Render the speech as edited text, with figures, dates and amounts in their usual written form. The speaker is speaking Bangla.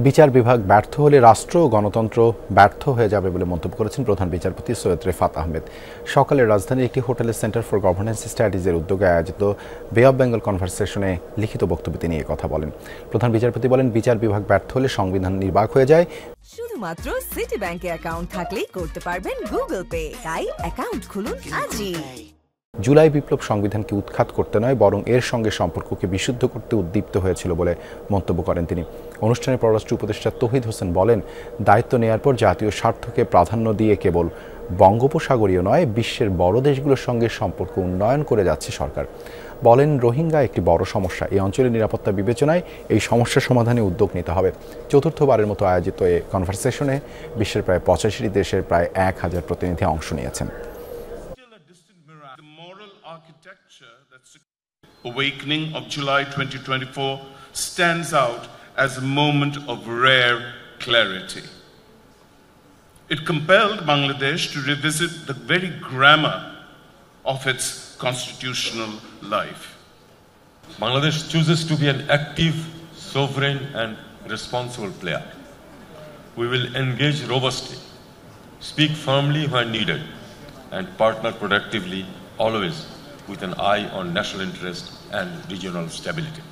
বিচার বিভাগ ব্যর্থ হলে রাষ্ট্র ও গণতন্ত্র ব্যর্থ হয়ে যাবে বলে মন্তব্য করেছেন প্রধান বিচারপতি সৈয়দ রেফাত আহমেদ। সকালে রাজধানীর একটি হোটেলের সেন্টার ফর গভর্নেন্স স্টাডিজের উদ্যোগে আয়োজিত বে অব বেঙ্গল কনভারসেশনে লিখিত বক্তব্যে তিনি কথা বলেন। প্রধান বিচারপতি বলেন, বিচার বিভাগ ব্যর্থ হলে সংবিধান নির্বাক হয়ে যায়। শুধুমাত্র সিটি ব্যাংকে অ্যাকাউন্ট থাকলেই করতে পারবেন গুগল পে। তাই অ্যাকাউন্ট খুলুন আজই। জুলাই বিপ্লব সংবিধানকে উৎখাত করতে নয়, বরং এর সঙ্গে সম্পর্ককে বিশুদ্ধ করতে উদ্দীপ্ত হয়েছিল বলে মন্তব্য করেন তিনি। অনুষ্ঠানে পররাষ্ট্র উপদেষ্টা তৌহিদ হোসেন বলেন, দায়িত্ব নেয়ার পর জাতীয় স্বার্থকে প্রাধান্য দিয়ে কেবল বঙ্গোপসাগরীয় নয়, বিশ্বের বড় দেশগুলোর সঙ্গে সম্পর্ক উন্নয়ন করে যাচ্ছে সরকার। বলেন, রোহিঙ্গা একটি বড় সমস্যা। এই অঞ্চলের নিরাপত্তা বিবেচনায় এই সমস্যা সমাধানে উদ্যোগ নিতে হবে। চতুর্থবারের মতো আয়োজিত এই কনভারসেশনে বিশ্বের প্রায় 85 দেশের প্রায় 1000 প্রতিনিধি অংশ নিয়েছেন। Awakening of July 2024 stands out as a moment of rare clarity. It compelled Bangladesh to revisit the very grammar of its constitutional life. Bangladesh chooses to be an active, sovereign and responsible player. We will engage robustly, speak firmly when needed, and partner productively, always with an eye on national interest and regional stability.